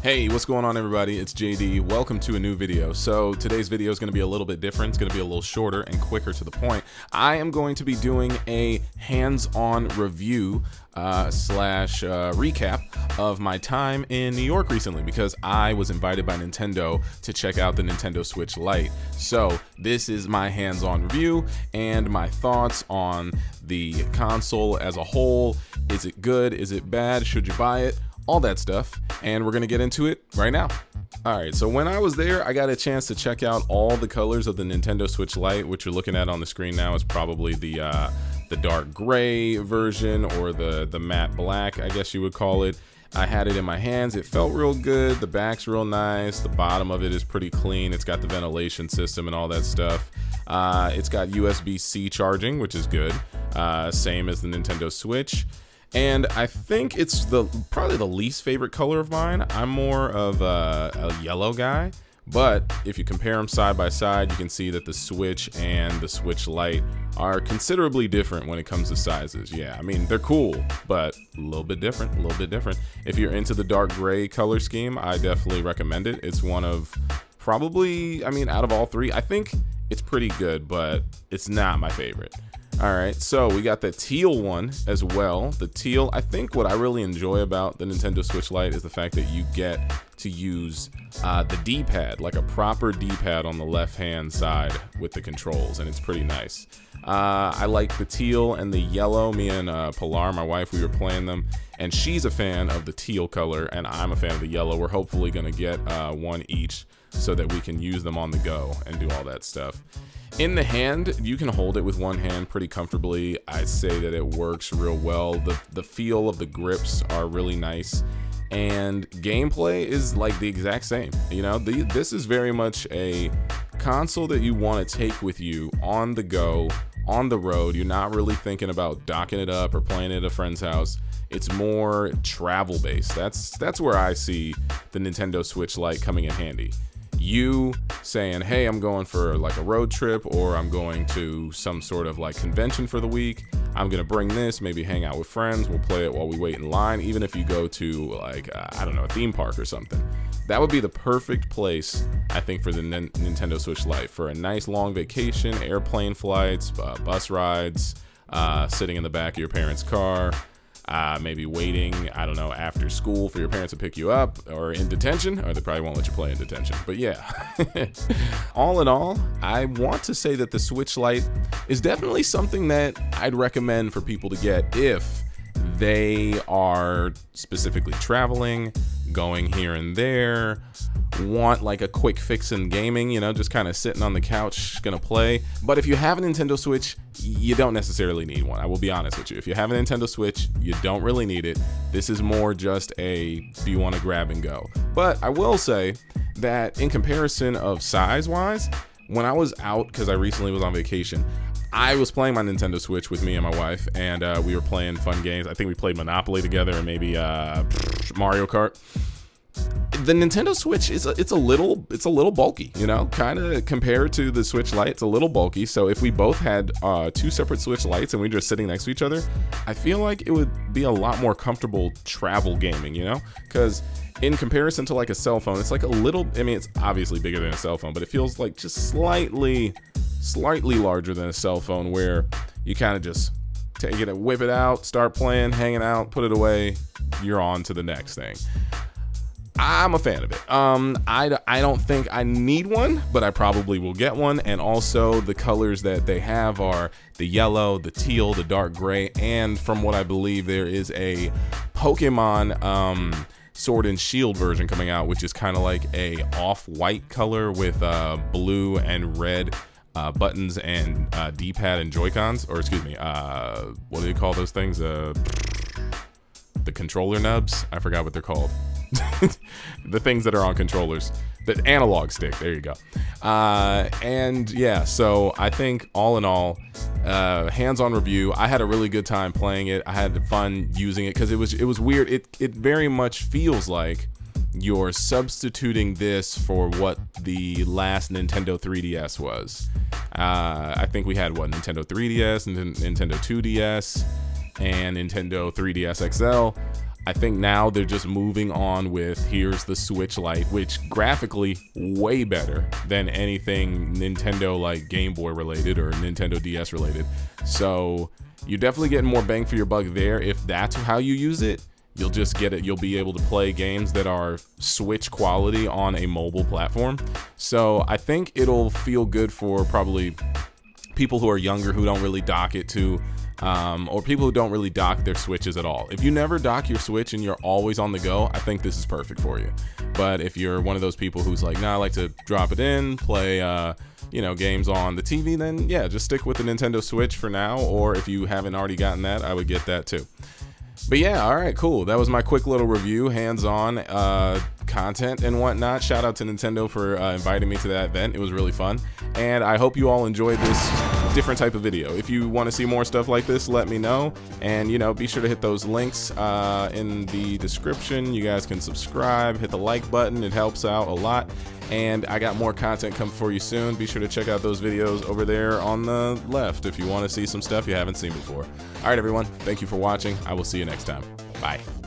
Hey, what's going on everybody? It's JD. Welcome to a new video. So today's video is going to be a little bit different. It's going to be a little shorter and quicker to the point. I am going to be doing a hands-on review slash recap of my time in New York recently because I was invited by Nintendo to check out the Nintendo Switch Lite. So this is my hands-on review and my thoughts on the console as a whole. Is it good? Is it bad? Should you buy it? All that stuff, and we're gonna get into it right now. All right, so when I was there, I got a chance to check out all the colors of the Nintendo Switch Lite. What you're looking at on the screen now is probably the dark gray version, or the matte black, I guess you would call it. I had it in my hands. It felt real good. The back's real nice. The bottom of it is pretty clean. It's got the ventilation system and all that stuff. It's got USB-C charging, which is good. Same as the Nintendo Switch. And I think it's probably the least favorite color of mine. I'm more of a yellow guy, but if you compare them side by side, you can see that the Switch and the Switch Lite are considerably different when it comes to sizes. Yeah, I mean, they're cool, but a little bit different. If you're into the dark gray color scheme, I definitely recommend it. It's one of probably, I mean, out of all three, I think it's pretty good, but it's not my favorite. All right, so we got the teal one as well. The teal, I think what I really enjoy about the Nintendo Switch Lite is the fact that you get to use the D-pad, like a proper D-pad on the left-hand side with the controls, and it's pretty nice. I like the teal and the yellow. Me and Pilar, my wife, we were playing them, and she's a fan of the teal color, and I'm a fan of the yellow. We're hopefully gonna get one each so that we can use them on the go and do all that stuff. In the hand, you can hold it with one hand pretty comfortably. I'd say that it works real well. The feel of the grips are really nice, and gameplay is like the exact same. You know, this is very much a console that you want to take with you on the go, on the road. You're not really thinking about docking it up or playing it at a friend's house. It's more travel based. That's where I see the Nintendo Switch Lite coming in handy. You saying, hey, I'm going for like a road trip, or I'm going to some sort of like convention for the week. I'm gonna bring this, maybe hang out with friends. We'll play it while we wait in line. Even if you go to like, I don't know, a theme park or something. That would be the perfect place, I think, for the Nintendo Switch Lite, for a nice long vacation, airplane flights, bus rides, sitting in the back of your parents' car. Maybe waiting, I don't know, after school for your parents to pick you up, or in detention, or they probably won't let you play in detention, but yeah. All in all, I want to say that the Switch Lite is definitely something that I'd recommend for people to get if they are specifically traveling, going here and there, want like a quick fix in gaming, you know, just kind of sitting on the couch gonna play. But if you have a Nintendo Switch, you don't necessarily need one. I will be honest with you. If you have a Nintendo Switch, you don't really need it. This is more just a, do you want to grab and go? But I will say that in comparison of size wise, when I was out, because I recently was on vacation, I was playing my Nintendo Switch with me and my wife, and we were playing fun games. I think we played Monopoly together, and maybe Mario Kart. The Nintendo Switch is it's a little bulky, you know, kind of compared to the Switch Lite. It's a little bulky. So if we both had two separate Switch Lites and we were just sitting next to each other, I feel like it would be a lot more comfortable travel gaming, you know, because in comparison to like a cell phone, it's like a little, I mean, it's obviously bigger than a cell phone, but it feels like just slightly larger than a cell phone, where you kind of just take it, whip it out, start playing, hanging out, put it away, you're on to the next thing. I'm a fan of it. I don't think I need one, but I probably will get one. And also the colors that they have are the yellow, the teal, the dark gray, and from what I believe, there is a Pokemon Sword and Shield version coming out, which is kind of like a off-white color with blue and red buttons and D-pad and Joy-Cons, or excuse me, what do you call those things? The controller nubs? I forgot what they're called. The things that are on controllers, the analog stick, there you go. And yeah, so I think all in all, hands-on review, I had a really good time playing it. I had fun using it because it was weird. It very much feels like you're substituting this for what the last Nintendo 3DS was. I think we had what, Nintendo 3DS and Nintendo 2DS and Nintendo 3DS XL. I think now they're just moving on with here's the Switch Lite, which graphically way better than anything Nintendo like Game Boy related or Nintendo DS related. So you're definitely getting more bang for your buck there. If that's how you use it, you'll just get it. You'll be able to play games that are Switch quality on a mobile platform. So I think it'll feel good for probably people who are younger who don't really dock it to or people who don't really dock their Switches at all. If you never dock your Switch and you're always on the go, I think this is perfect for you. But if you're one of those people who's like, nah, I like to drop it in, play you know, games on the TV, then yeah, just stick with the Nintendo Switch for now. Or if you haven't already gotten that, I would get that too. But yeah, all right, cool. That was my quick little review, hands-on content and whatnot. Shout out to Nintendo for inviting me to that event. It was really fun. And I hope you all enjoyed this different type of video. If you want to see more stuff like this, let me know. And, you know, be sure to hit those links in the description. You guys can subscribe, hit the like button. It helps out a lot. And I got more content coming for you soon. Be sure to check out those videos over there on the left if you want to see some stuff you haven't seen before. All right, everyone. Thank you for watching. I will see you next time. Bye.